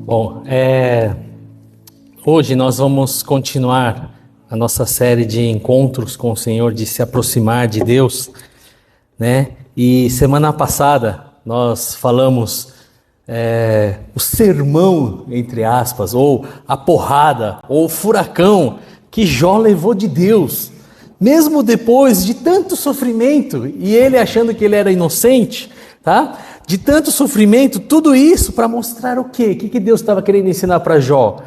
Bom, hoje nós vamos continuar a nossa série de encontros com o Senhor, de se aproximar de Deus, né? E semana passada nós falamos o sermão, entre aspas, ou a porrada, ou o furacão que Jó levou de Deus, mesmo depois de tanto sofrimento, e ele achando que ele era inocente, tá? De tanto sofrimento, tudo isso para mostrar o quê? O que Deus estava querendo ensinar para Jó?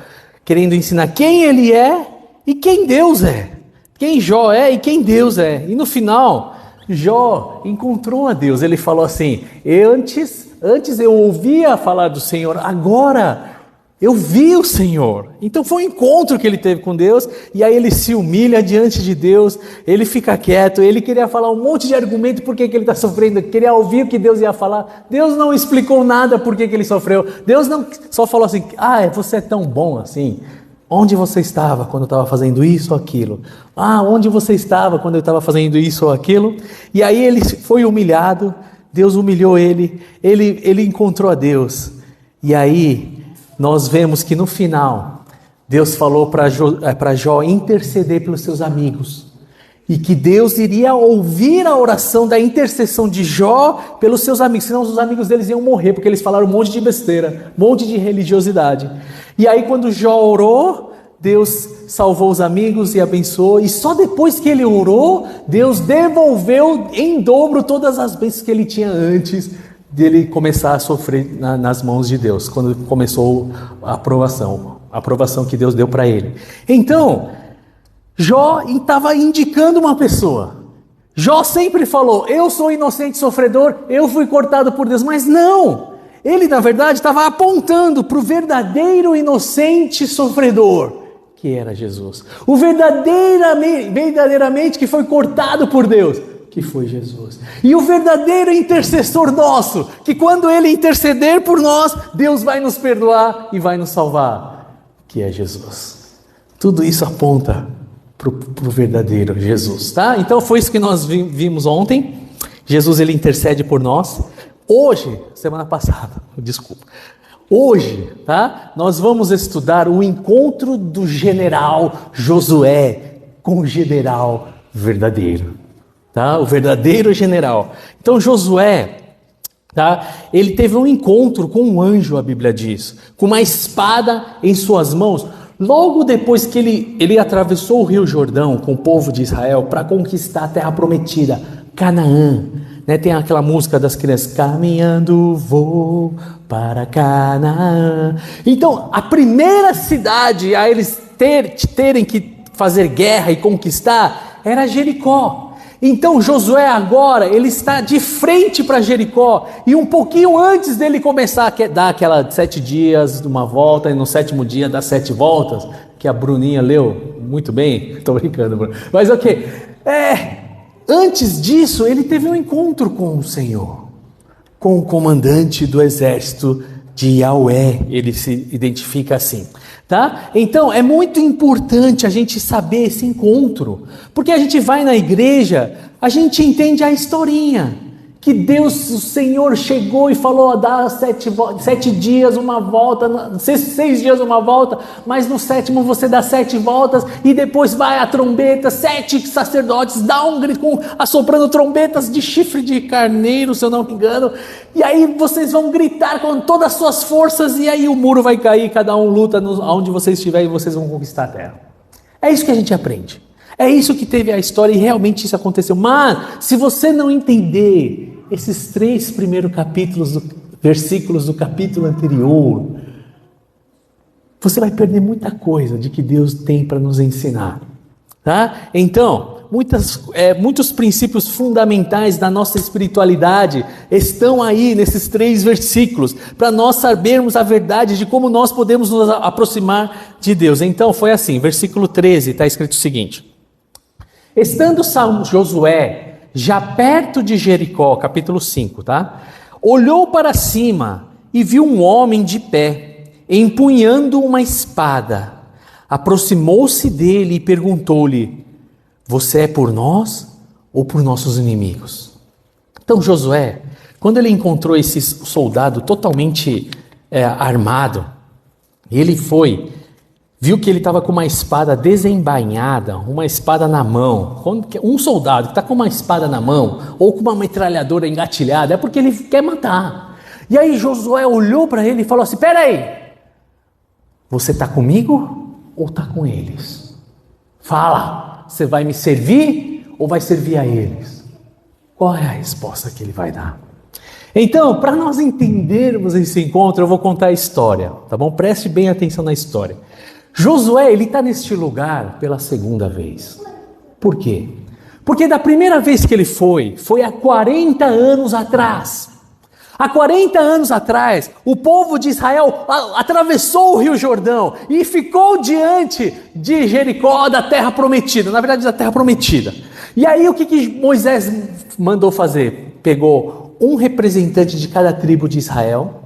Querendo ensinar quem ele é e quem Deus é. Quem Jó é e quem Deus é. E no final, Jó encontrou a Deus. Ele falou assim: antes eu ouvia falar do Senhor, agora eu vi o Senhor. Então foi um encontro que ele teve com Deus, e aí ele se humilha diante de Deus, ele fica quieto, ele queria falar um monte de argumento por que ele está sofrendo, queria ouvir o que Deus ia falar. Deus não explicou nada por que ele sofreu. Deus não só falou assim: você é tão bom assim. Onde você estava quando eu estava fazendo isso ou aquilo? Onde você estava quando eu estava fazendo isso ou aquilo? E aí ele foi humilhado, Deus humilhou ele encontrou a Deus. E aí nós vemos que no final, Deus falou para Jó interceder pelos seus amigos. E que Deus iria ouvir a oração da intercessão de Jó pelos seus amigos. Senão os amigos deles iam morrer, porque eles falaram um monte de besteira, um monte de religiosidade. E aí quando Jó orou, Deus salvou os amigos e abençoou. E só depois que ele orou, Deus devolveu em dobro todas as bênçãos que ele tinha antes dele começar a sofrer nas mãos de Deus, quando começou a aprovação que Deus deu para ele. Então, Jó estava indicando uma pessoa. Jó sempre falou: eu sou inocente sofredor, eu fui cortado por Deus. Mas não, ele na verdade estava apontando para o verdadeiro inocente sofredor, que era Jesus. O verdadeiramente que foi cortado por Deus, que foi Jesus. E o verdadeiro intercessor nosso, que quando ele interceder por nós, Deus vai nos perdoar e vai nos salvar, que é Jesus. Tudo isso aponta para o verdadeiro Jesus, tá? Então foi isso que nós vimos ontem. Jesus, ele intercede por nós. Hoje, semana passada, desculpa. Hoje, tá? Nós vamos estudar o encontro do general Josué com o general verdadeiro. Tá? O verdadeiro general. Então Josué, tá? Ele teve um encontro com um anjo, a Bíblia diz, com uma espada em suas mãos, logo depois que ele atravessou o rio Jordão com o povo de Israel para conquistar a terra prometida, Canaã, né? Tem aquela música das crianças: caminhando vou para Canaã. Então a primeira cidade a eles terem que fazer guerra e conquistar era Jericó. Então Josué agora, ele está de frente para Jericó, e um pouquinho antes dele começar a dar aquela 7 dias, uma volta, e no 7º dia dá 7 voltas, que a Bruninha leu muito bem, estou brincando, Bruno. Mas ok, antes disso ele teve um encontro com o Senhor, com o comandante do exército de Yahweh, ele se identifica assim. Tá? Então é muito importante a gente saber esse encontro, porque a gente vai na igreja, a gente entende a historinha, que Deus, o Senhor chegou e falou: dá 7 dias uma volta, 6 dias uma volta, mas no 7º você dá 7 voltas, e depois vai a trombeta, 7 sacerdotes dá um grito, assoprando trombetas de chifre de carneiro, se eu não me engano, e aí vocês vão gritar com todas as suas forças, e aí o muro vai cair, cada um luta onde vocês estiverem, e vocês vão conquistar a terra. É isso que a gente aprende. É isso que teve a história, e realmente isso aconteceu. Mas se você não entender esses 3 primeiros versículos do capítulo anterior, você vai perder muita coisa de que Deus tem para nos ensinar, tá? Então, muitos princípios fundamentais da nossa espiritualidade estão aí nesses 3 versículos, para nós sabermos a verdade de como nós podemos nos aproximar de Deus. Então foi assim, versículo 13, está escrito o seguinte: estando Josué já perto de Jericó, capítulo 5, tá? Olhou para cima e viu um homem de pé, empunhando uma espada. Aproximou-se dele e perguntou-lhe: você é por nós ou por nossos inimigos? Então Josué, quando ele encontrou esse soldado totalmente armado. E ele viu que ele estava com uma espada desembainhada, uma espada na mão. Um soldado que está com uma espada na mão, ou com uma metralhadora engatilhada, é porque ele quer matar. E aí Josué olhou para ele e falou assim: espera aí, você está comigo ou está com eles? Fala, você vai me servir ou vai servir a eles? Qual é a resposta que ele vai dar? Então, para nós entendermos esse encontro, eu vou contar a história, tá bom? Preste bem atenção na história. Josué, ele está neste lugar pela segunda vez. Por quê? Porque da primeira vez que ele foi há 40 anos atrás. Há 40 anos atrás, o povo de Israel atravessou o Rio Jordão e ficou diante de Jericó, da terra prometida, na verdade da terra prometida. E aí o que Moisés mandou fazer? Pegou um representante de cada tribo de Israel,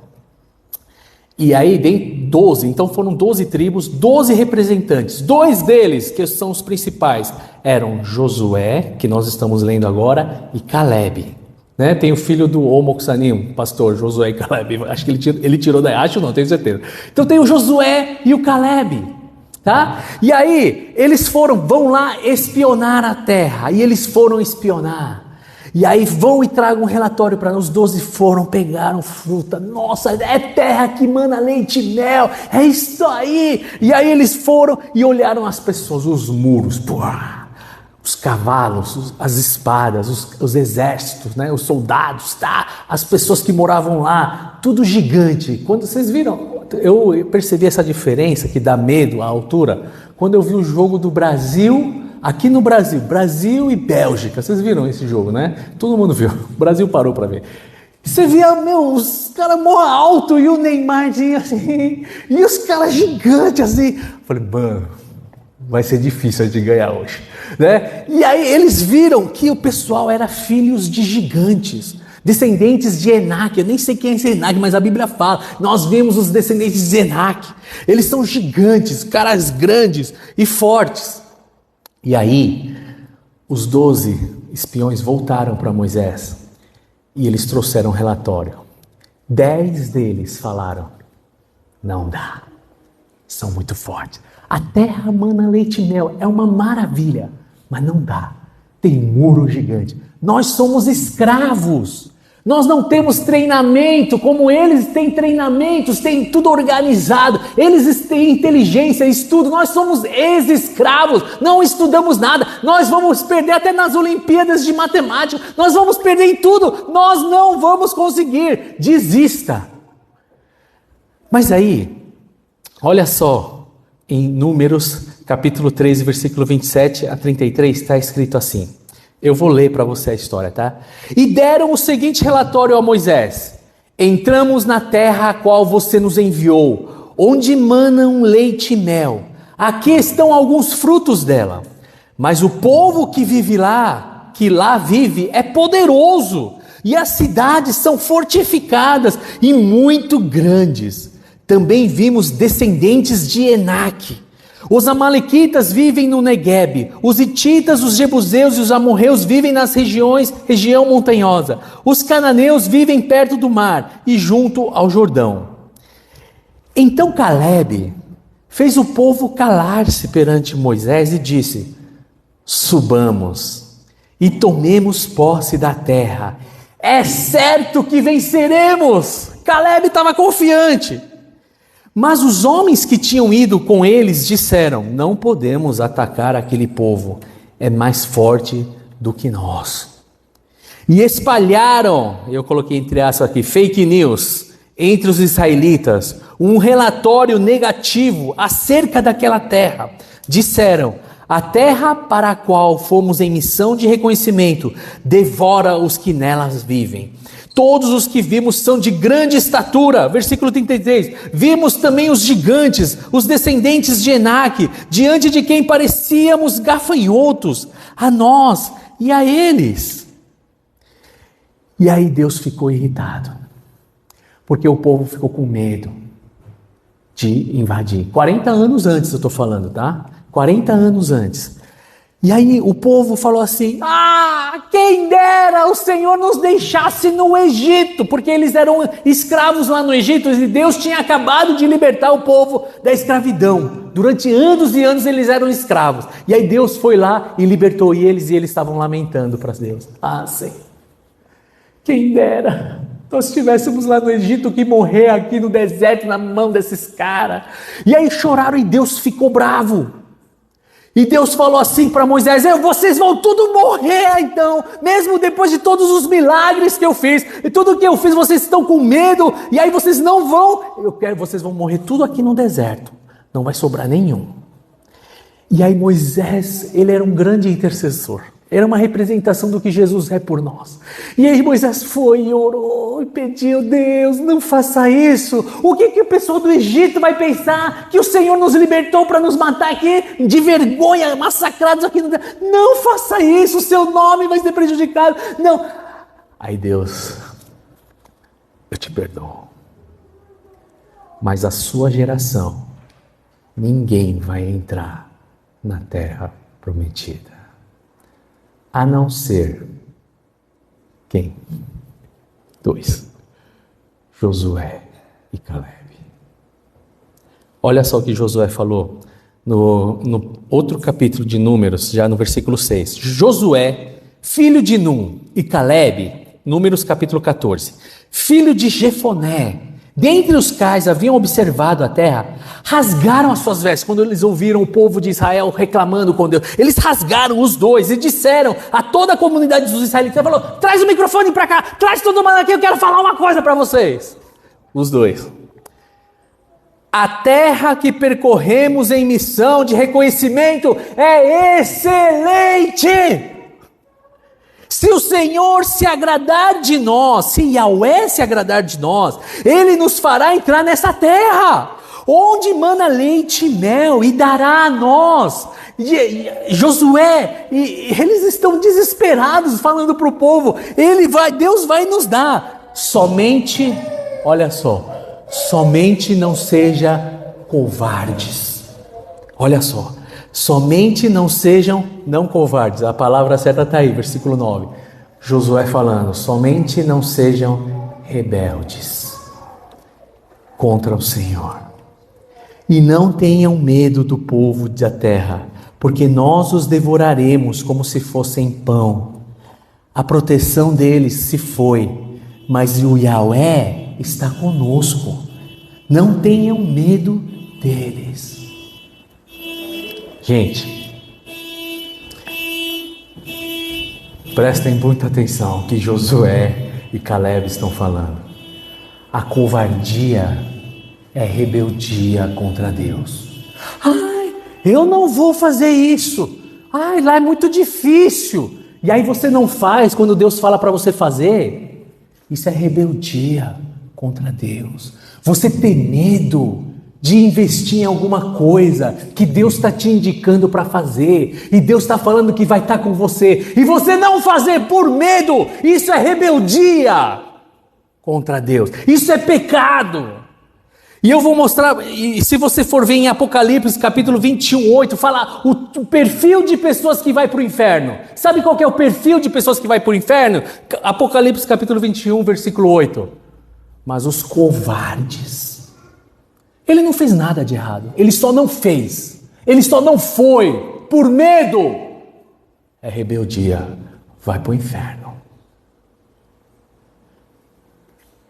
e aí dentro 12, então foram 12 tribos, 12 representantes. 2 deles, que são os principais, eram Josué, que nós estamos lendo agora, e Calebe. Né? Tem o filho do Omoxanim, pastor Josué e Calebe. Acho que ele tirou daí, acho não, tenho certeza. Então tem o Josué e o Calebe. Tá? E aí eles vão lá espionar a terra, e eles foram espionar. E aí vão e tragam um relatório para nós. Os 12 foram, pegaram fruta. Nossa, é terra que mana leite e mel. É isso aí. E aí eles foram e olharam as pessoas, os muros, os cavalos, as espadas, os exércitos, né? Os soldados, tá? As pessoas que moravam lá, tudo gigante. Quando vocês viram, eu percebi essa diferença que dá medo à altura. Quando eu vi o jogo do Brasil... Aqui no Brasil e Bélgica, vocês viram esse jogo, né? Todo mundo viu, o Brasil parou para ver. Você via, os caras mó alto e o Neymarzinho assim, e os caras gigantes assim. Falei, mano, vai ser difícil de ganhar hoje, né? E aí eles viram que o pessoal era filhos de gigantes, descendentes de Enaque. Eu nem sei quem é esse Enaque, mas a Bíblia fala, nós vemos os descendentes de Enaque. Eles são gigantes, caras grandes e fortes. E aí, os 12 espiões voltaram para Moisés e eles trouxeram um relatório. 10 deles falaram: não dá, são muito fortes. A terra mana leite e mel, é uma maravilha, mas não dá. Tem muro gigante. Nós somos escravos. Nós não temos treinamento como eles têm treinamentos, têm tudo organizado. Eles têm inteligência, estudo. Nós somos ex-escravos, não estudamos nada. Nós vamos perder até nas Olimpíadas de Matemática. Nós vamos perder em tudo. Nós não vamos conseguir. Desista. Mas aí, olha só, em Números, capítulo 13, versículo 27 a 33, está escrito assim. Eu vou ler para você a história, tá? E deram o seguinte relatório a Moisés: entramos na terra a qual você nos enviou, onde manam leite e mel. Aqui estão alguns frutos dela. Mas o povo que lá vive, é poderoso, e as cidades são fortificadas e muito grandes. Também vimos descendentes de Enaque. Os amalequitas vivem no Neguebe, os hititas, os jebuseus e os amorreus vivem nas região montanhosa. Os cananeus vivem perto do mar e junto ao Jordão. Então Calebe fez o povo calar-se perante Moisés e disse: subamos e tomemos posse da terra. É certo que venceremos. Calebe estava confiante. Mas os homens que tinham ido com eles disseram: não podemos atacar aquele povo, é mais forte do que nós. E espalharam, eu coloquei entre aspas aqui, fake news, entre os israelitas, um relatório negativo acerca daquela terra. Disseram: a terra para a qual fomos em missão de reconhecimento devora os que nelas vivem. Todos os que vimos são de grande estatura. Versículo 33. Vimos também os gigantes, os descendentes de Enaque, diante de quem parecíamos gafanhotos, a nós e a eles. E aí Deus ficou irritado, porque o povo ficou com medo de invadir. 40 anos antes eu estou falando, tá? 40 anos antes. E aí o povo falou assim: quem dera o Senhor nos deixasse no Egito, porque eles eram escravos lá no Egito e Deus tinha acabado de libertar o povo da escravidão. Durante anos e anos eles eram escravos. E aí Deus foi lá e libertou eles, e eles estavam lamentando para Deus. Senhor, quem dera nós estivéssemos lá no Egito que morrer aqui no deserto na mão desses caras. E aí choraram e Deus ficou bravo. E Deus falou assim para Moisés: vocês vão tudo morrer então, mesmo depois de todos os milagres que eu fiz, e tudo que eu fiz, vocês estão com medo, e aí vocês não vão, vocês vão morrer tudo aqui no deserto, não vai sobrar nenhum. E aí Moisés, ele era um grande intercessor, era uma representação do que Jesus é por nós. E aí Moisés foi e orou e pediu: Deus, não faça isso. O que o pessoal do Egito vai pensar? Que o Senhor nos libertou para nos matar aqui de vergonha, massacrados aqui no deserto. Não faça isso, o seu nome vai ser prejudicado. Não. Aí Deus: eu te perdoo, mas a sua geração, ninguém vai entrar na terra prometida, a não ser quem? 2, Josué e Caleb. Olha só o que Josué falou no outro capítulo de Números, já no versículo 6. Josué, filho de Num, e Caleb, Números capítulo 14, filho de Jefoné, dentre os quais haviam observado a terra, rasgaram as suas vestes. Quando eles ouviram o povo de Israel reclamando com Deus, eles rasgaram os dois e disseram a toda a comunidade dos israelitas: falou, traz o microfone para cá, traz todo mundo aqui, eu quero falar uma coisa para vocês. Os dois: a terra que percorremos em missão de reconhecimento é excelente. Se o Senhor se agradar de nós, se Yahweh se agradar de nós, Ele nos fará entrar nessa terra, onde mana leite e mel, e dará a nós. Josué, eles estão desesperados, falando para o povo: Deus vai nos dar. Somente, olha só, somente não seja covardes. Olha só. Somente não sejam, não covardes, a palavra certa está aí, versículo 9, Josué falando: somente não sejam rebeldes contra o Senhor, e não tenham medo do povo da terra, porque nós os devoraremos como se fossem pão. A proteção deles se foi, mas o Yahweh está conosco, não tenham medo deles. Gente, prestem muita atenção que Josué e Caleb estão falando. A covardia é rebeldia contra Deus. Eu não vou fazer isso. Lá é muito difícil. E aí você não faz quando Deus fala para você fazer. Isso é rebeldia contra Deus. Você tem medo de investir em alguma coisa que Deus está te indicando para fazer, e Deus está falando que vai estar com você, e você não fazer por medo, isso é rebeldia contra Deus, isso é pecado. E eu vou mostrar, e se você for ver em Apocalipse capítulo 21, 8, fala o perfil de pessoas que vai para o inferno. Sabe qual que é o perfil de pessoas que vai para o inferno? Apocalipse capítulo 21, versículo 8. Mas os covardes. Ele não fez nada de errado, ele só não fez, ele só não foi, por medo. É rebeldia, vai para o inferno.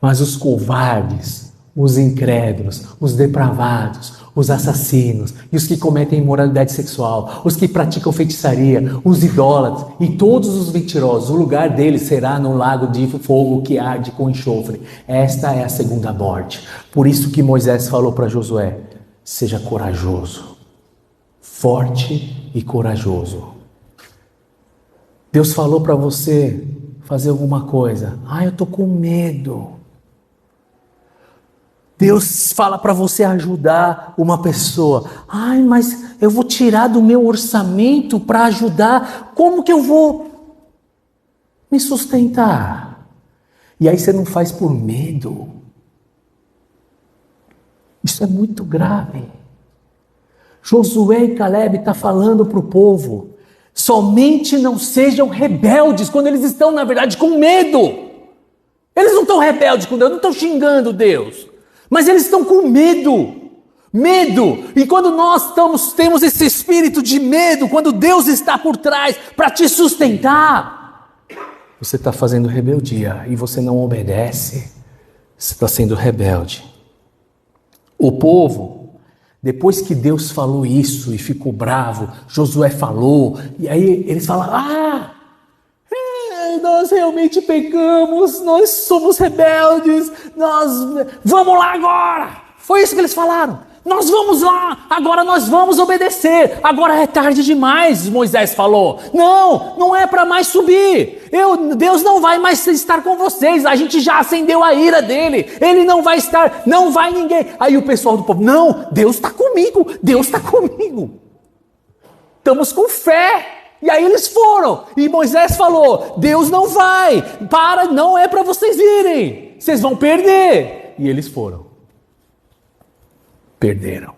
Mas os covardes, os incrédulos, os depravados, os assassinos, e os que cometem imoralidade sexual, os que praticam feitiçaria, os idólatras e todos os mentirosos, o lugar deles será no lago de fogo que arde com enxofre. Esta é a segunda morte. Por isso que Moisés falou para Josué: seja corajoso, forte e corajoso. Deus falou para você fazer alguma coisa: eu estou com medo. Deus fala para você ajudar uma pessoa: mas eu vou tirar do meu orçamento para ajudar, como que eu vou me sustentar? E aí você não faz por medo. Isso é muito grave. Josué e Caleb estão falando para o povo: Somente não sejam rebeldes quando eles estão, na verdade, com medo. Eles não estão rebeldes com Deus, não estão xingando Deus, mas eles estão com medo. Medo. E quando nós temos esse espírito de medo, quando Deus está por trás para te sustentar, você está fazendo rebeldia e você não obedece. Você está sendo rebelde. O povo, depois que Deus falou isso e ficou bravo, Josué falou, e aí eles falaram: nós realmente pecamos, nós somos rebeldes, vamos lá agora. Foi isso que eles falaram. Nós vamos lá, agora nós vamos obedecer. Agora é tarde demais, Moisés falou. Não é para mais subir. Deus não vai mais estar com vocês. A gente já acendeu a ira dele. Ele não vai estar, não vai ninguém. Aí o pessoal do povo: não, Deus está comigo, Deus está comigo. Estamos com fé. E aí eles foram. E Moisés falou: Deus não vai. Não é para vocês irem. Vocês vão perder. E eles foram. Perderam.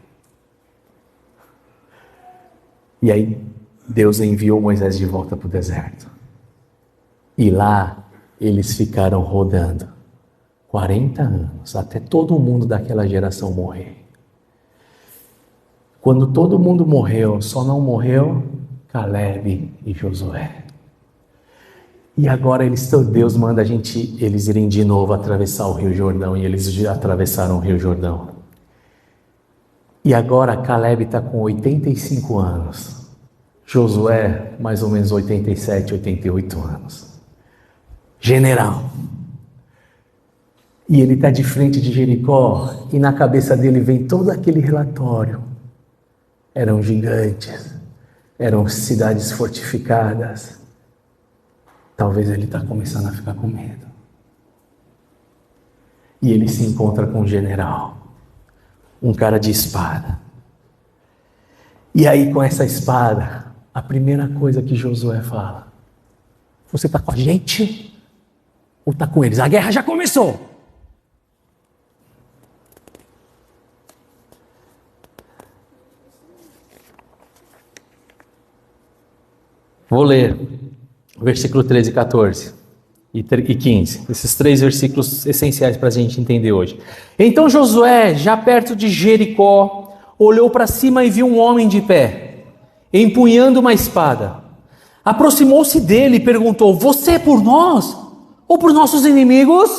E aí Deus enviou Moisés de volta para o deserto. E lá eles ficaram rodando 40 anos, até todo mundo daquela geração morrer. Quando todo mundo morreu, só não morreu Caleb e Josué. E agora Deus manda eles irem de novo atravessar o Rio Jordão, e eles já atravessaram o Rio Jordão. E agora Caleb está com 85 anos. Josué, mais ou menos 87, 88 anos. General. E ele está de frente de Jericó, e na cabeça dele vem todo aquele relatório. Eram gigantes, eram cidades fortificadas. Talvez ele está começando a ficar com medo. E ele se encontra com um general. Um cara de espada. E aí, com essa espada, a primeira coisa que Josué fala: você está com a gente ou está com eles? A guerra já começou. Vou ler o versículo 13 e 14. E 15, esses 3 versículos essenciais para a gente entender hoje. Então Josué, já perto de Jericó, olhou para cima e viu um homem de pé, empunhando uma espada. Aproximou-se dele e perguntou: você é por nós ou por nossos inimigos?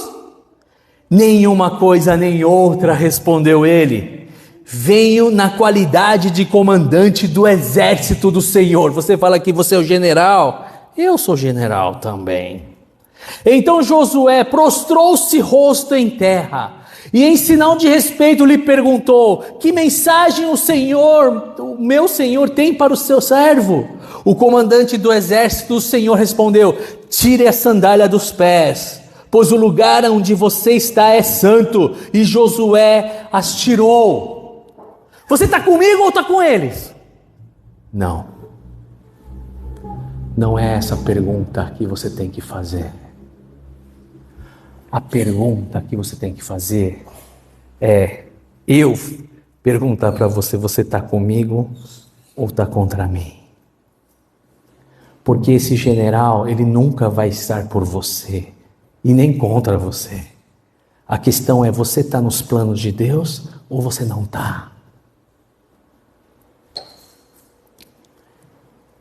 Nenhuma coisa nem outra, respondeu ele. Venho na qualidade de comandante do exército do Senhor. Você fala que você é o general? Eu sou general também. Então Josué prostrou-se rosto em terra e, em sinal de respeito, lhe perguntou: que mensagem o meu senhor tem para o seu servo? O comandante do exército do Senhor respondeu: tire a sandália dos pés, pois o lugar onde você está é santo. E Josué as tirou. Você está comigo ou está com eles? Não é essa a pergunta que você tem que fazer. A pergunta que você tem que fazer é eu perguntar para você: você está comigo ou está contra mim? Porque esse general, ele nunca vai estar por você e nem contra você. A questão é: você está nos planos de Deus ou você não está?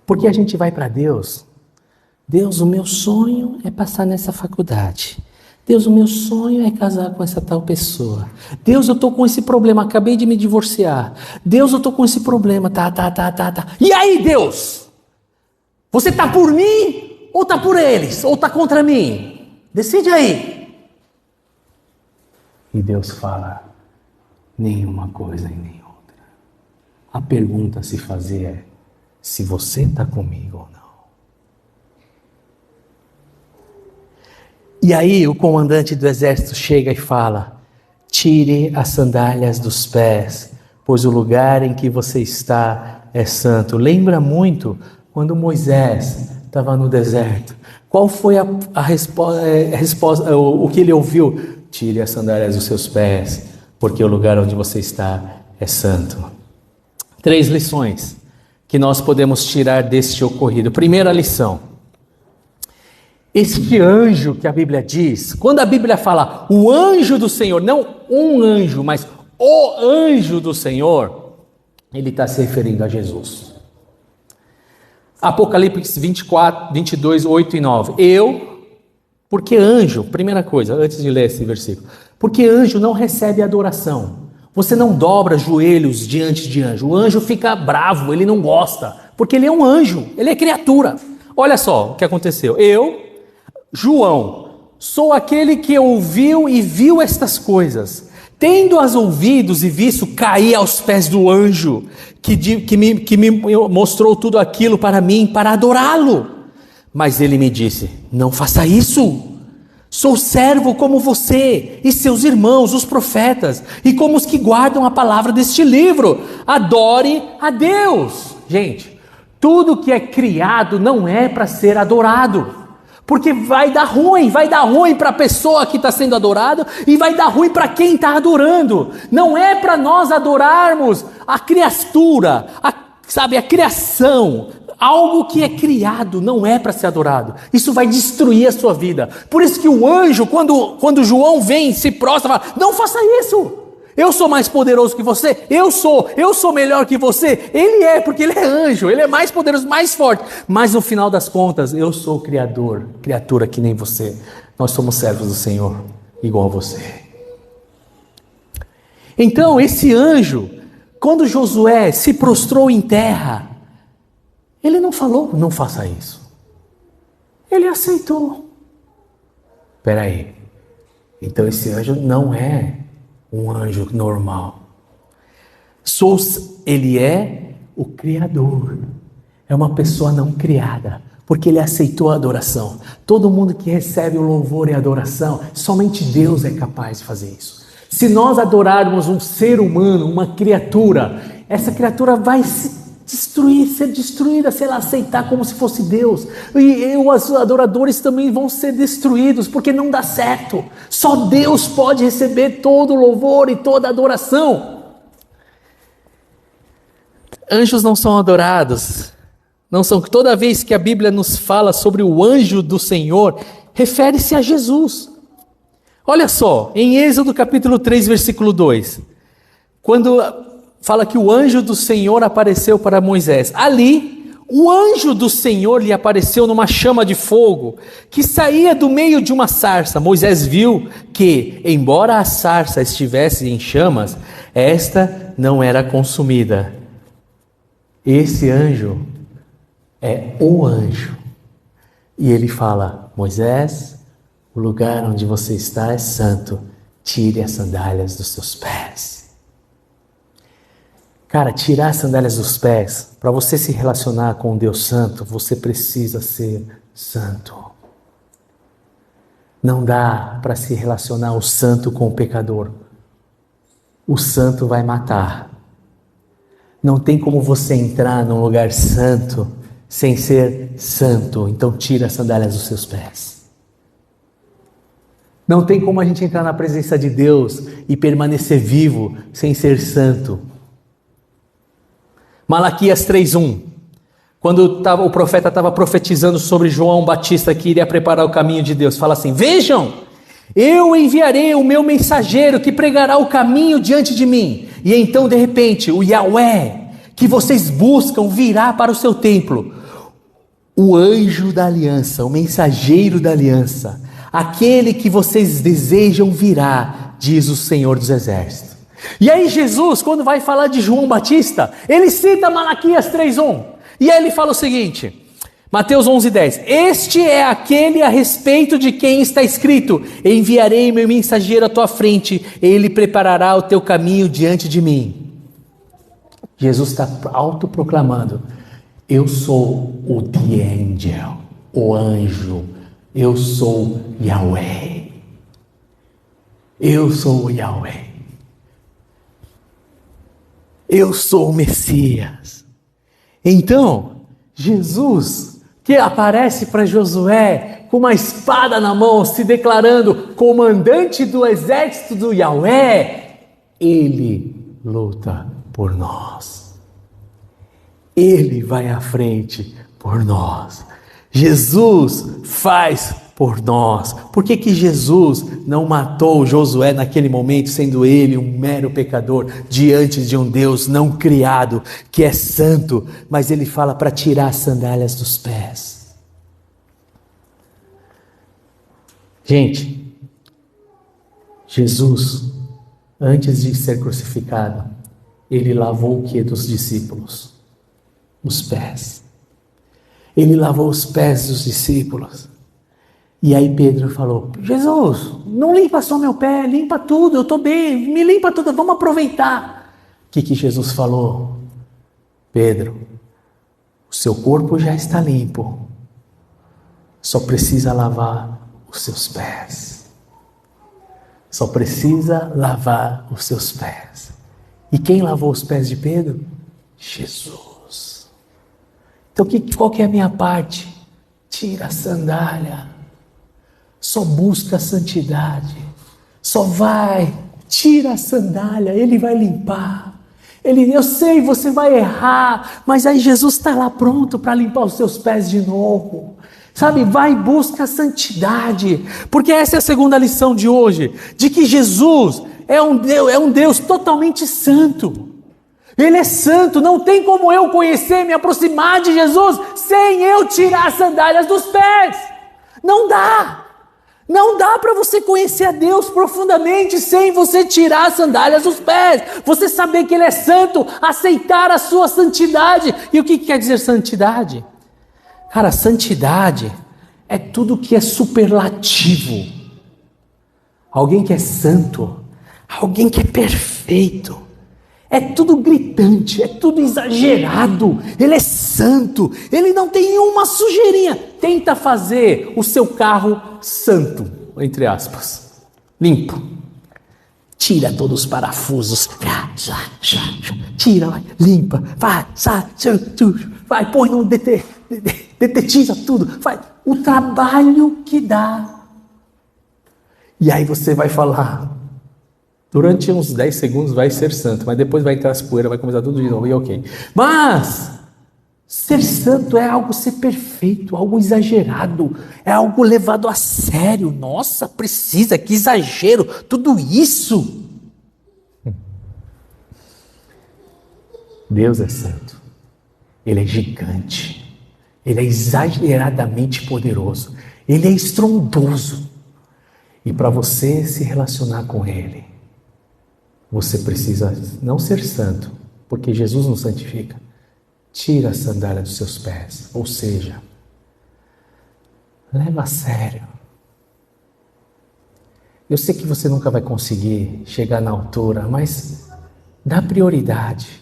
Porque a gente vai para Deus: Deus, o meu sonho é passar nessa faculdade. Deus, o meu sonho é casar com essa tal pessoa. Deus, eu estou com esse problema, acabei de me divorciar. Deus, eu estou com esse problema, tá. E aí, Deus? Você está por mim ou está por eles? Ou está contra mim? Decide aí. E Deus fala: nenhuma coisa e nem outra. A pergunta a se fazer é: se você está comigo ou não. E aí o comandante do exército chega e fala: tire as sandálias dos pés, pois o lugar em que você está é santo. Lembra muito quando Moisés estava no deserto. Qual foi a resposta, o que ele ouviu? Tire as sandálias dos seus pés, porque o lugar onde você está é santo. 3 lições que nós podemos tirar deste ocorrido. Primeira lição. Este anjo que a Bíblia diz, quando a Bíblia fala o anjo do Senhor, não um anjo, mas o anjo do Senhor, ele está se referindo a Jesus. Apocalipse 24, 22, 8 e 9. Porque anjo, primeira coisa, antes de ler esse versículo, porque anjo não recebe adoração. Você não dobra joelhos diante de anjo. O anjo fica bravo, ele não gosta, porque ele é um anjo, ele é criatura. Olha só o que aconteceu. João, sou aquele que ouviu e viu estas coisas. Tendo-as ouvidos e visto, caí aos pés do anjo que me mostrou tudo aquilo para mim, para adorá-lo. Mas ele me disse, não faça isso. Sou servo como você e seus irmãos, os profetas, e como os que guardam a palavra deste livro. Adore a Deus. Gente, tudo que é criado não é para ser adorado. Porque vai dar ruim para a pessoa que está sendo adorada e vai dar ruim para quem está adorando. Não é para nós adorarmos a criatura, a criação. Algo que é criado não é para ser adorado. Isso vai destruir a sua vida. Por isso que o anjo, quando João vem, se prostra, fala, não faça isso. Eu sou mais poderoso que você, eu sou melhor que você. Ele é, porque ele é anjo, ele é mais poderoso, mais forte. Mas no final das contas, eu sou o Criador, criatura que nem você. Nós somos servos do Senhor, igual a você. Então, esse anjo, quando Josué se prostrou em terra, ele não falou, não faça isso. Ele aceitou. Espera aí. Então esse anjo não é um anjo normal. Ele é o Criador. É uma pessoa não criada, porque ele aceitou a adoração. Todo mundo que recebe o louvor e a adoração, somente Deus é capaz de fazer isso. Se nós adorarmos um ser humano, uma criatura, essa criatura vai se destruir, ser destruída, se ela aceitar como se fosse Deus. E os adoradores também vão ser destruídos, porque não dá certo. Só Deus pode receber todo o louvor e toda a adoração. Anjos não são adorados. Não são. Toda vez que a Bíblia nos fala sobre o anjo do Senhor, refere-se a Jesus. Olha só, em Êxodo capítulo 3, versículo 2. Quando fala que o anjo do Senhor apareceu para Moisés. Ali, o anjo do Senhor lhe apareceu numa chama de fogo que saía do meio de uma sarça. Moisés viu que, embora a sarça estivesse em chamas, esta não era consumida. Esse anjo é o anjo. E ele fala, Moisés, o lugar onde você está é santo. Tire as sandálias dos seus pés. Cara, tirar as sandálias dos pés, para você se relacionar com o Deus Santo, você precisa ser santo. Não dá para se relacionar o santo com o pecador. O santo vai matar. Não tem como você entrar num lugar santo sem ser santo. Então tira as sandálias dos seus pés. Não tem como a gente entrar na presença de Deus e permanecer vivo sem ser santo. Malaquias 3:1, quando o profeta estava profetizando sobre João Batista que iria preparar o caminho de Deus, fala assim, vejam, eu enviarei o meu mensageiro que pregará o caminho diante de mim, e então de repente o Yahweh, que vocês buscam, virá para o seu templo, o anjo da aliança, o mensageiro da aliança, aquele que vocês desejam virá, diz o Senhor dos Exércitos. E aí Jesus, quando vai falar de João Batista, ele cita Malaquias 3:1. E aí ele fala o seguinte, Mateus 11:10. Este é aquele a respeito de quem está escrito, enviarei meu mensageiro à tua frente, ele preparará o teu caminho diante de mim. Jesus está autoproclamando, eu sou o The Angel, o anjo, eu sou Yahweh. Eu sou o Yahweh. Eu sou o Messias. Então, Jesus, que aparece para Josué com uma espada na mão, se declarando comandante do exército do Yahweh, ele luta por nós. Ele vai à frente por nós. Jesus faz por nós. Por que que Jesus não matou Josué naquele momento, sendo ele um mero pecador, diante de um Deus não criado, que é santo, mas ele fala para tirar as sandálias dos pés? Gente, Jesus, antes de ser crucificado, ele lavou o que dos discípulos? Os pés. Ele lavou os pés dos discípulos. E aí Pedro falou: Jesus, não limpa só meu pé, limpa tudo, eu estou bem, me limpa tudo, vamos aproveitar. O que Jesus falou? Pedro, o seu corpo já está limpo, só precisa lavar os seus pés. Só precisa lavar os seus pés. E quem lavou os pés de Pedro? Jesus. Então qual que é a minha parte? Tira a sandália. Só busca a santidade. Só vai, tira a sandália, Ele vai limpar. Eu sei, você vai errar, mas aí Jesus está lá pronto para limpar os seus pés de novo. Sabe, vai e busca a santidade, porque essa é a segunda lição de hoje, de que Jesus é um Deus totalmente santo. Ele é santo, não tem como eu conhecer, me aproximar de Jesus, sem eu tirar as sandálias dos pés. Não dá. Não dá para você conhecer a Deus profundamente sem você tirar as sandálias dos pés. Você saber que Ele é santo, aceitar a sua santidade. E o que quer dizer santidade? Cara, santidade é tudo que é superlativo. Alguém que é santo, alguém que é perfeito. É tudo gritante, é tudo exagerado. Ele é santo, ele não tem uma sujeirinha. Tenta fazer o seu carro santo, entre aspas, limpo. Tira todos os parafusos, tira, vai, limpa, vai, sai, vai, põe no detetiza tudo, faz o trabalho que dá. E aí você vai falar, durante uns 10 segundos vai ser santo, mas depois vai entrar as poeiras, vai começar tudo de novo, e ok. Mas ser santo é algo ser perfeito, algo exagerado, é algo levado a sério. Nossa, precisa, que exagero, tudo isso. Deus é santo, Ele é gigante, Ele é exageradamente poderoso, Ele é estrondoso. E para você se relacionar com Ele, você precisa não ser santo, porque Jesus nos santifica. Tira a sandália dos seus pés, ou seja, leva a sério. Eu sei que você nunca vai conseguir chegar na altura, mas dá prioridade.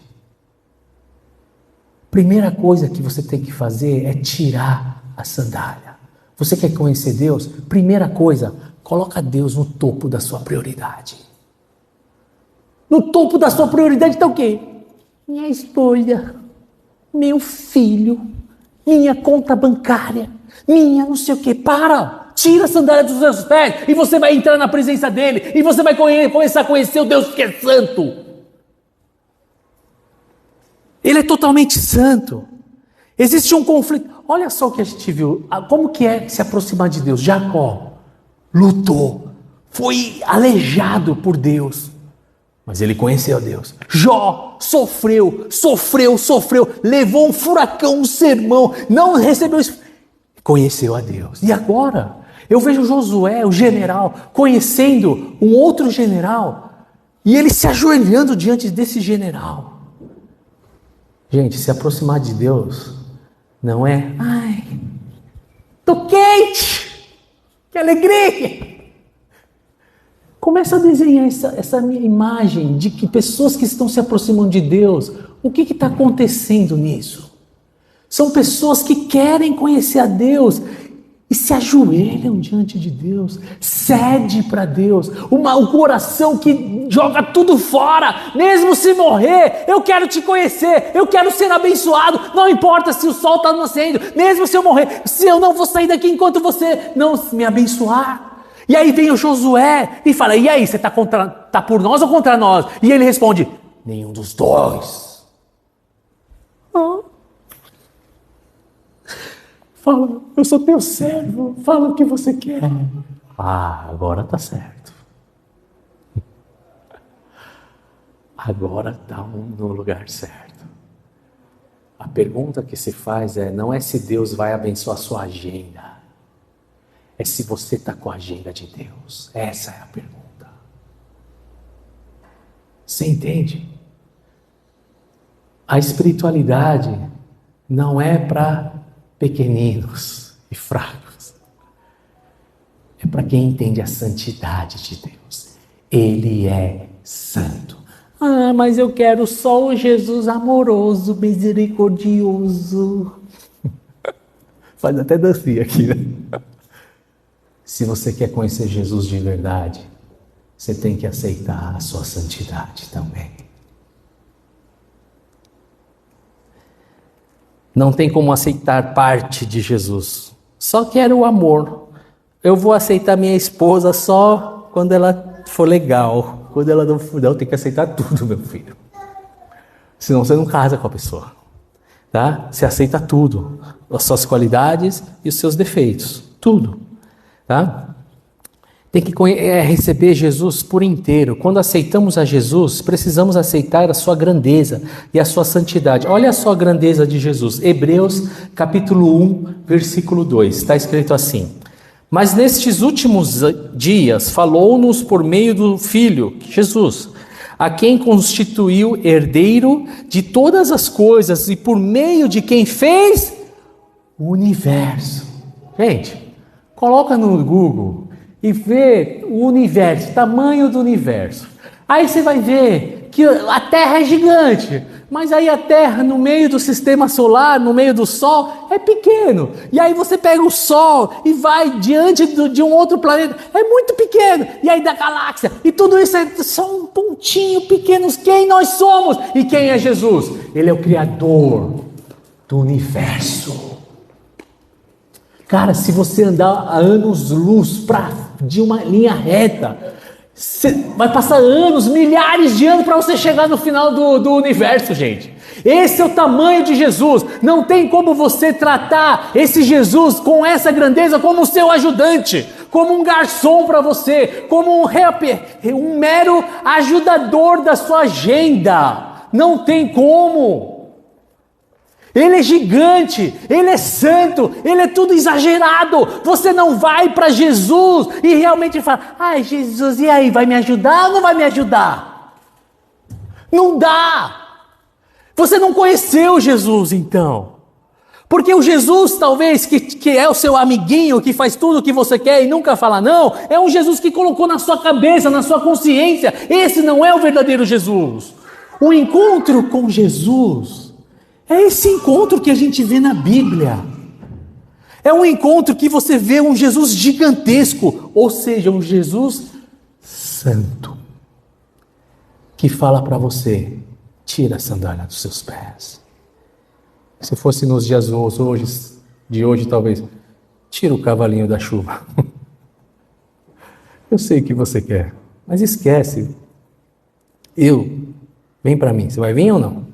Primeira coisa que você tem que fazer é tirar a sandália. Você quer conhecer Deus? Primeira coisa, coloca Deus no topo da sua prioridade. No topo da sua prioridade está o quê? Minha esposa, meu filho, minha conta bancária, minha não sei o quê. Para! Tira a sandália dos seus pés e você vai entrar na presença dEle e você vai começar a conhecer o Deus que é santo. Ele é totalmente santo. Existe um conflito. Olha só o que a gente viu. Como que é se aproximar de Deus? Jacó lutou, foi aleijado por Deus, mas ele conheceu a Deus. Jó sofreu, levou um furacão, um sermão, não recebeu isso, conheceu a Deus. E agora, eu vejo Josué, o general, conhecendo um outro general, e ele se ajoelhando diante desse general. Gente, se aproximar de Deus não é, ai, tô quente, que alegria. Começa a desenhar essa minha imagem de que pessoas que estão se aproximando de Deus, o que está acontecendo nisso? São pessoas que querem conhecer a Deus e se ajoelham diante de Deus, cede para Deus, um coração que joga tudo fora, mesmo se morrer, eu quero te conhecer, eu quero ser abençoado, não importa se o sol está nascendo, mesmo se eu morrer, se eu não vou sair daqui enquanto você não me abençoar. E aí vem o Josué e fala, e aí, você está por nós ou contra nós? E ele responde, nenhum dos dois. Fala, eu sou teu servo, fala o que você quer. Ah, agora tá certo. Agora está no lugar certo. A pergunta que se faz não é se Deus vai abençoar a sua agenda, é se você está com a agenda de Deus. Essa é a pergunta. Você entende? A espiritualidade não é para pequeninos e fracos. É para quem entende a santidade de Deus. Ele é santo. Ah, mas eu quero só o Jesus amoroso, misericordioso. Faz até dancinha aqui, né? Se você quer conhecer Jesus de verdade, você tem que aceitar a sua santidade também. Não tem como aceitar parte de Jesus. Só quero o amor. Eu vou aceitar minha esposa só quando ela for legal. Quando ela não for, tem que aceitar tudo, meu filho. Senão você não casa com a pessoa. Tá? Você aceita tudo. As suas qualidades e os seus defeitos. Tudo. Tá? Tem que receber Jesus por inteiro. Quando aceitamos a Jesus, precisamos aceitar a sua grandeza e a sua santidade. Olha só a grandeza de Jesus. Hebreus capítulo 1, versículo 2. Está escrito assim: mas nestes últimos dias falou-nos por meio do Filho, Jesus, a quem constituiu herdeiro de todas as coisas e por meio de quem fez o universo. Gente, coloca no Google e vê o universo, o tamanho do universo. Aí você vai ver que a Terra é gigante, mas aí a Terra no meio do sistema solar, no meio do Sol, é pequeno. E aí você pega o Sol e vai diante de um outro planeta, é muito pequeno. E aí da galáxia, e tudo isso é só um pontinho pequeno. Quem nós somos? E quem é Jesus? Ele é o Criador do universo. Cara, se você andar a anos-luz de uma linha reta, você vai passar anos, milhares de anos para você chegar no final do universo, gente. Esse é o tamanho de Jesus. Não tem como você tratar esse Jesus com essa grandeza como o seu ajudante, como um garçom para você, como um mero ajudador da sua agenda. Não tem como. Ele é gigante, Ele é santo, Ele é tudo exagerado. Você não vai para Jesus e realmente fala: ai Jesus, e aí, vai me ajudar ou não vai me ajudar? Não dá. Você não conheceu Jesus então. Porque o Jesus talvez que é o seu amiguinho, que faz tudo o que você quer e nunca fala não, é um Jesus que colocou na sua cabeça, na sua consciência. Esse não é o verdadeiro Jesus. O encontro com Jesus é esse encontro que a gente vê na Bíblia. É um encontro que você vê um Jesus gigantesco, ou seja, um Jesus santo, que fala para você: tira a sandália dos seus pés. Se fosse nos dias de hoje talvez, tira o cavalinho da chuva. Eu sei o que você quer, mas esquece. Vem para mim, você vai vir ou não?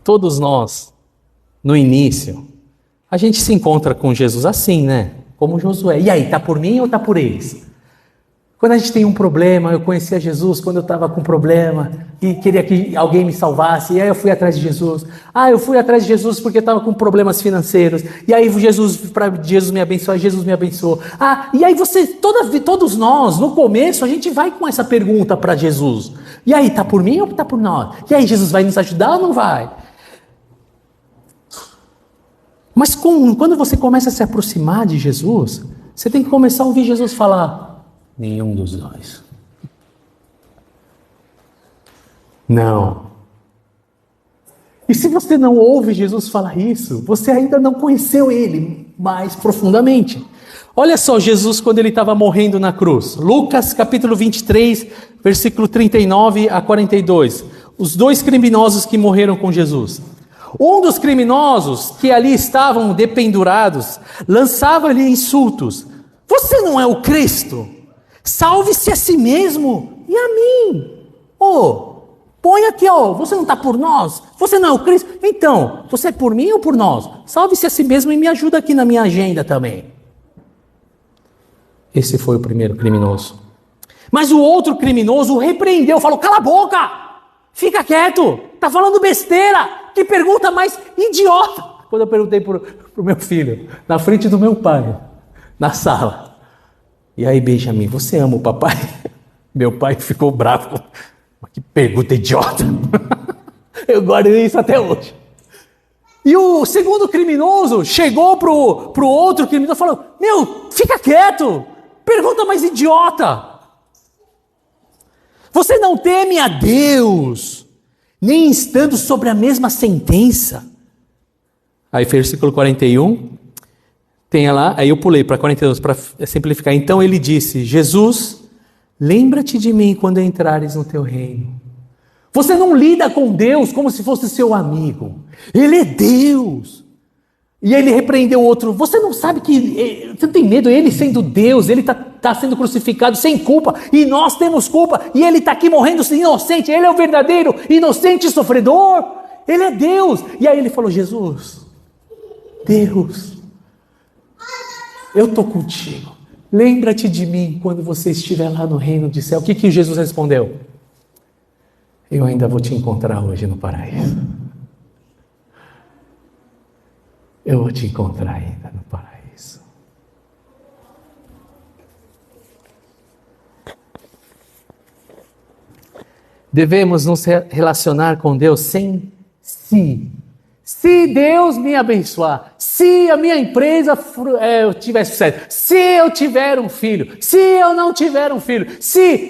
Todos nós, no início, a gente se encontra com Jesus assim, né? Como Josué. E aí, tá por mim ou tá por eles? Quando a gente tem um problema, eu conhecia Jesus quando eu estava com problema e queria que alguém me salvasse, e aí eu fui atrás de Jesus. Eu fui atrás de Jesus porque eu estava com problemas financeiros, e aí para Jesus me abençoar, Jesus me abençoou. E aí todos nós, no começo, a gente vai com essa pergunta para Jesus. E aí, tá por mim ou tá por nós? E aí, Jesus vai nos ajudar ou não vai? Mas quando você começa a se aproximar de Jesus, você tem que começar a ouvir Jesus falar: nenhum dos dois. Não. E se você não ouve Jesus falar isso, você ainda não conheceu Ele mais profundamente. Olha só Jesus quando Ele estava morrendo na cruz. Lucas capítulo 23, versículo 39 a 42. Os dois criminosos que morreram com Jesus. Um dos criminosos que ali estavam dependurados lançava-lhe insultos: você não é o Cristo? Salve-se a si mesmo e a mim. Põe aqui, ó, você não está por nós? Você não é o Cristo? Então, você é por mim ou por nós? Salve-se a si mesmo e me ajuda aqui na minha agenda também. Esse foi o primeiro criminoso. Mas o outro criminoso o repreendeu, falou, cala a boca, fica quieto, está falando besteira, que pergunta mais idiota. Quando eu perguntei para o meu filho, na frente do meu pai, na sala. E aí, Benjamin, você ama o papai? Meu pai ficou bravo. Mas que pergunta idiota. Eu guardo isso até hoje. E o segundo criminoso chegou pro outro criminoso e falou, meu, fica quieto, pergunta mais idiota. Você não teme a Deus, nem estando sobre a mesma sentença. Aí versículo 41, tem lá, aí eu pulei para 42 para simplificar. Então ele disse, Jesus, lembra-te de mim quando entrares no teu reino. Você não lida com Deus como se fosse seu amigo. Ele é Deus. E ele repreendeu o outro. Você não sabe que... Você não tem medo? Ele sendo Deus, ele está sendo crucificado sem culpa. E nós temos culpa. E ele está aqui morrendo inocente. Ele é o verdadeiro inocente sofredor. Ele é Deus. E aí ele falou, Jesus, Deus, eu estou contigo. Lembra-te de mim quando você estiver lá no reino de céu. O que Jesus respondeu? Eu ainda vou te encontrar hoje no paraíso. Eu vou te encontrar ainda no paraíso. Devemos nos relacionar com Deus sem se. Se Deus me abençoar, se a minha empresa tiver sucesso, se eu tiver um filho, se eu não tiver um filho, se,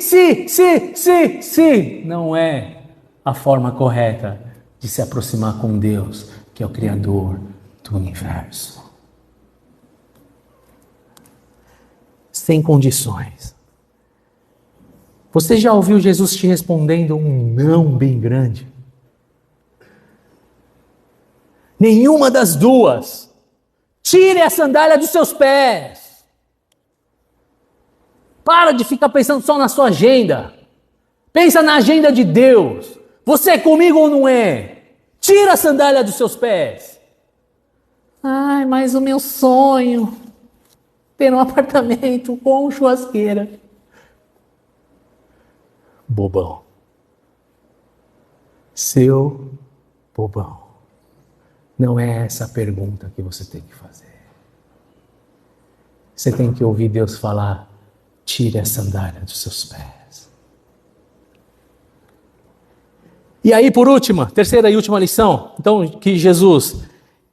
não é a forma correta de se aproximar com Deus, que é o Criador do universo. Sem condições. Você já ouviu Jesus te respondendo um não bem grande? Nenhuma das duas. Tire a sandália dos seus pés. Para de ficar pensando só na sua agenda. Pensa na agenda de Deus. Você é comigo ou não é? Tira a sandália dos seus pés. Ai, mas o meu sonho, ter um apartamento com churrasqueira. Bobão. Seu bobão. Não é essa a pergunta que você tem que fazer. Você tem que ouvir Deus falar, tire a sandália dos seus pés. E aí, por última, terceira e última lição. Então, que Jesus,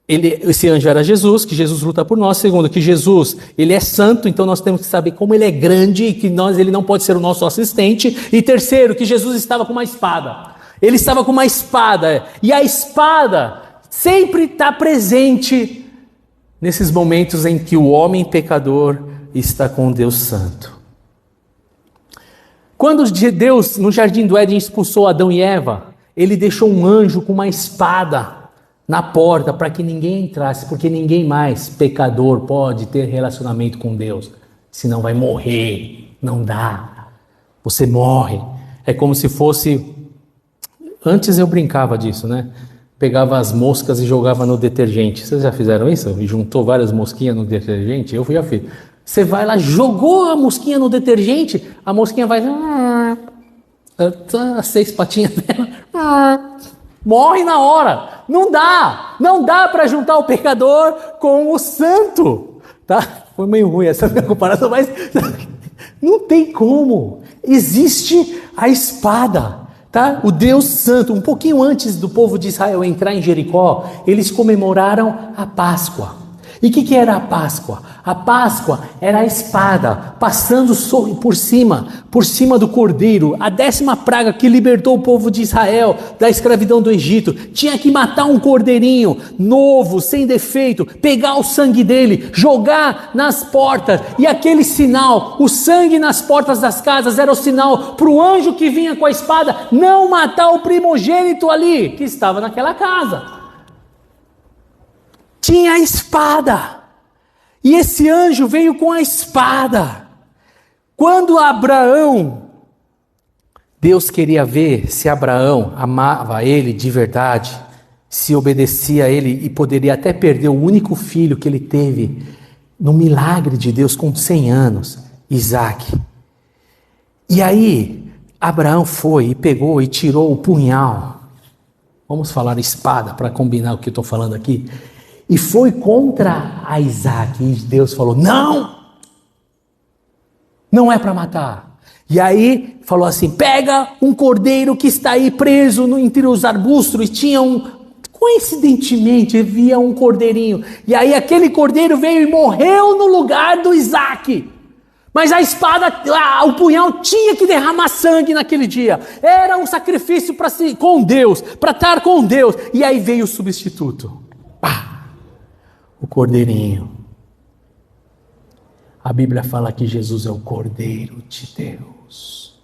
esse anjo era Jesus, que Jesus luta por nós. Segundo, que Jesus, ele é santo, então nós temos que saber como ele é grande e que ele não pode ser o nosso assistente. E terceiro, que Jesus estava com uma espada. Ele estava com uma espada. E a espada sempre está presente nesses momentos em que o homem pecador está com Deus Santo. Quando Deus, no jardim do Éden, expulsou Adão e Eva, ele deixou um anjo com uma espada na porta para que ninguém entrasse, porque ninguém mais, pecador, pode ter relacionamento com Deus, senão vai morrer. Não dá. Você morre. É como se fosse... Antes eu brincava disso, né? Pegava as moscas e jogava no detergente. Vocês já fizeram isso? E juntou várias mosquinhas no detergente? Eu já fiz. Você vai lá, jogou a mosquinha no detergente, a mosquinha vai... As 6 patinhas dela... Morre na hora. Não dá para juntar o pecador com o santo. Tá? Foi meio ruim essa minha comparação, mas não tem como. Existe a espada. Tá? O Deus Santo, um pouquinho antes do povo de Israel entrar em Jericó, eles comemoraram a Páscoa. E o que era a Páscoa? A Páscoa era a espada passando por cima do cordeiro. A 10ª praga que libertou o povo de Israel da escravidão do Egito. Tinha que matar um cordeirinho novo, sem defeito, pegar o sangue dele, jogar nas portas. E aquele sinal, o sangue nas portas das casas, era o sinal para o anjo que vinha com a espada não matar o primogênito ali, que estava naquela casa. Tinha a espada, e esse anjo veio com a espada. Quando Abraão Deus queria ver se Abraão amava ele de verdade, se obedecia a ele e poderia até perder o único filho que ele teve no milagre de Deus com 100 anos, Isaque. E aí, Abraão foi e pegou e tirou o punhal, vamos falar espada para combinar o que eu estou falando aqui, e foi contra a Isaque, e Deus falou, não é para matar. E aí falou assim, pega um cordeiro que está aí preso entre os arbustos, e tinha coincidentemente havia um cordeirinho, e aí aquele cordeiro veio e morreu no lugar do Isaque. Mas a espada, o punhal tinha que derramar sangue naquele dia. Era um sacrifício com Deus, para estar com Deus. E aí veio o substituto. O cordeirinho. A Bíblia fala que Jesus é o Cordeiro de Deus.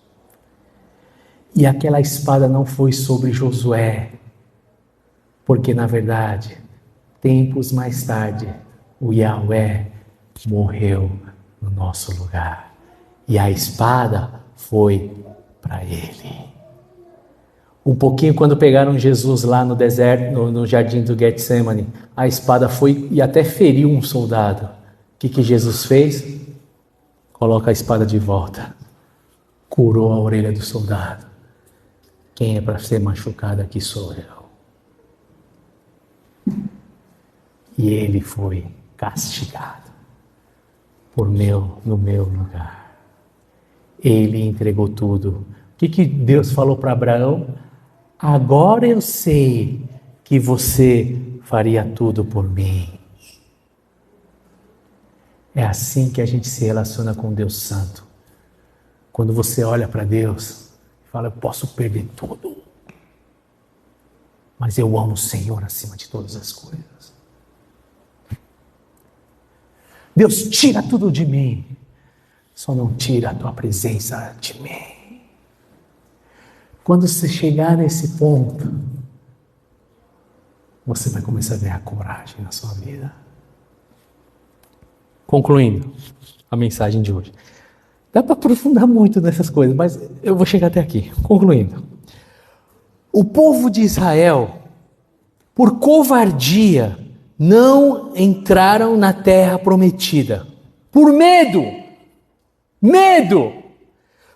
E aquela espada não foi sobre Josué. Porque na verdade, tempos mais tarde, o Yahvé morreu no nosso lugar. E a espada foi para ele. Um pouquinho quando pegaram Jesus lá no deserto, no jardim do Getsemane, a espada foi e até feriu um soldado. O que Jesus fez? Coloca a espada de volta. Curou a orelha do soldado. Quem é para ser machucado aqui sou eu. E ele foi castigado no meu lugar. Ele entregou tudo. O que Deus falou para Abraão? Agora eu sei que você faria tudo por mim. É assim que a gente se relaciona com Deus Santo. Quando você olha para Deus e fala, eu posso perder tudo, mas eu amo o Senhor acima de todas as coisas. Deus, tira tudo de mim, só não tira a tua presença de mim. Quando você chegar nesse ponto, você vai começar a ganhar coragem na sua vida. Concluindo a mensagem de hoje. Dá para aprofundar muito nessas coisas, mas eu vou chegar até aqui. Concluindo. O povo de Israel, por covardia, não entraram na terra prometida. Por medo,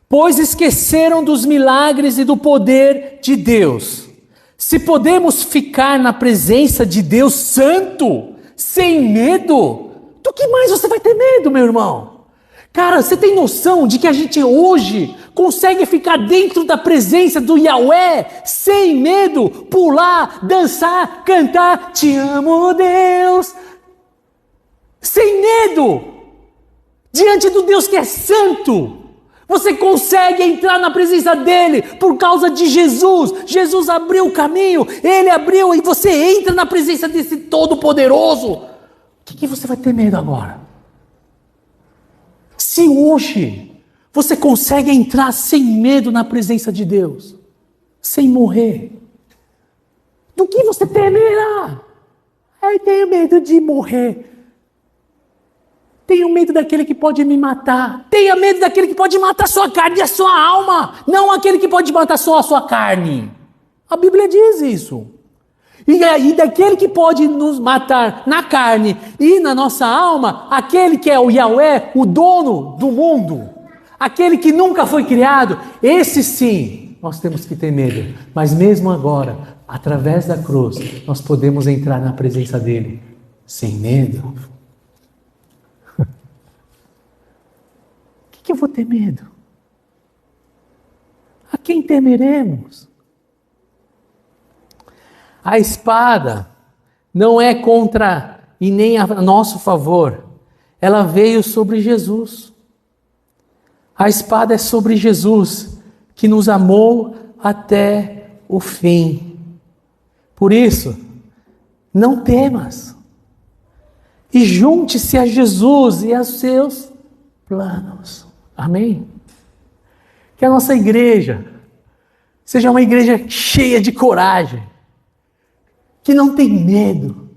pois esqueceram dos milagres e do poder de Deus. Se podemos ficar na presença de Deus Santo, sem medo, do que mais você vai ter medo, meu irmão? Cara, você tem noção de que a gente hoje consegue ficar dentro da presença do Yahvé, sem medo, pular, dançar, cantar, te amo, Deus, sem medo, diante do Deus que é santo. Você consegue entrar na presença dele por causa de Jesus. Jesus abriu o caminho, ele abriu e você entra na presença desse Todo-Poderoso. O que você vai ter medo agora? Se hoje você consegue entrar sem medo na presença de Deus, sem morrer, do que você temerá? Eu tenho medo de morrer. Tenho medo daquele que pode me matar. Tenha medo daquele que pode matar a sua carne e a sua alma. Não aquele que pode matar só a sua carne. A Bíblia diz isso. E daquele que pode nos matar na carne e na nossa alma, aquele que é o Yahvé, o dono do mundo, aquele que nunca foi criado, esse sim, nós temos que ter medo. Mas mesmo agora, através da cruz, nós podemos entrar na presença dele sem medo. O que eu vou ter medo? A quem temeremos? A espada não é contra e nem a nosso favor. Ela veio sobre Jesus. A espada é sobre Jesus, que nos amou até o fim. Por isso, não temas. E junte-se a Jesus e aos seus planos. Amém? Que a nossa igreja seja uma igreja cheia de coragem, que não tem medo,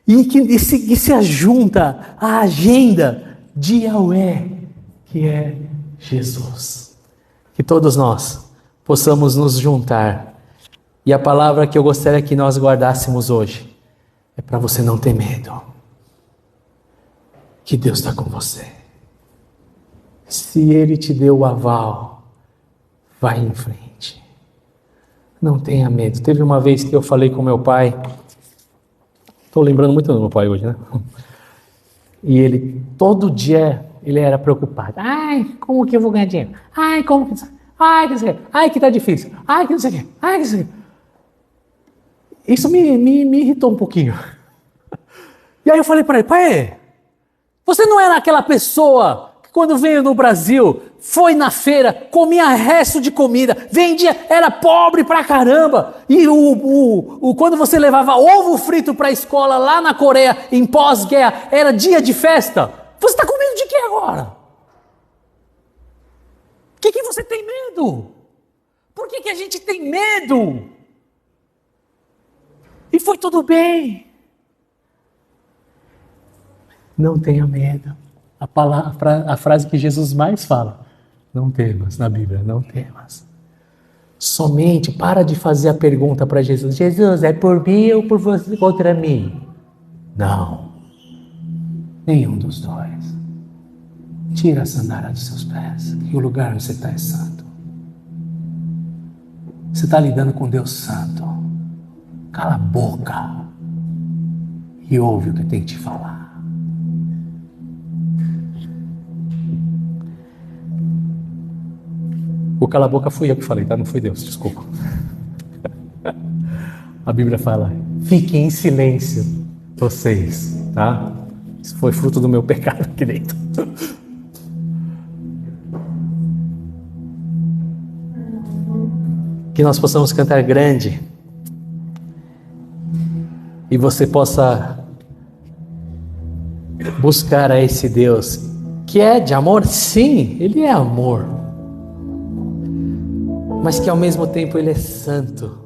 e que se ajunta à agenda de Yahvé, que é Jesus. Que todos nós possamos nos juntar. E a palavra que eu gostaria que nós guardássemos hoje é para você não ter medo. Que Deus está com você. Se Ele te deu o aval, vai em frente. Não tenha medo. Teve uma vez que eu falei com meu pai, estou lembrando muito do meu pai hoje, né? E ele, todo dia, ele era preocupado. Ai, como que eu vou ganhar dinheiro? Ai, como que... Ai, que não sei o quê. Ai, que tá difícil. Ai, que não sei o quê. Ai, que não sei o quê. Isso me irritou um pouquinho. E aí eu falei para ele, pai, você não era aquela pessoa que quando veio no Brasil, foi na feira, comia resto de comida, vendia, era pobre pra caramba. E quando você levava ovo frito para a escola lá na Coreia, em pós-guerra, era dia de festa. Você está com medo de quê agora? O que você tem medo? Por que a gente tem medo? E foi tudo bem. Não tenha medo. A frase que Jesus mais fala, não temas, na Bíblia, não temas. Somente para de fazer a pergunta para Jesus, Jesus, é por mim ou por você contra mim? Não, nenhum dos dois. Tira a sandália dos seus pés, que o lugar onde você está é santo. Você está lidando com Deus Santo. Cala a boca e ouve o que tem que te falar. O cala a boca fui eu que falei, tá? Não foi Deus, desculpa. A Bíblia fala, fiquem em silêncio, vocês, tá? Isso foi fruto do meu pecado aqui dentro. Que nós possamos cantar grande e você possa buscar a esse Deus que é de amor, sim, Ele é amor, mas que ao mesmo tempo Ele é santo.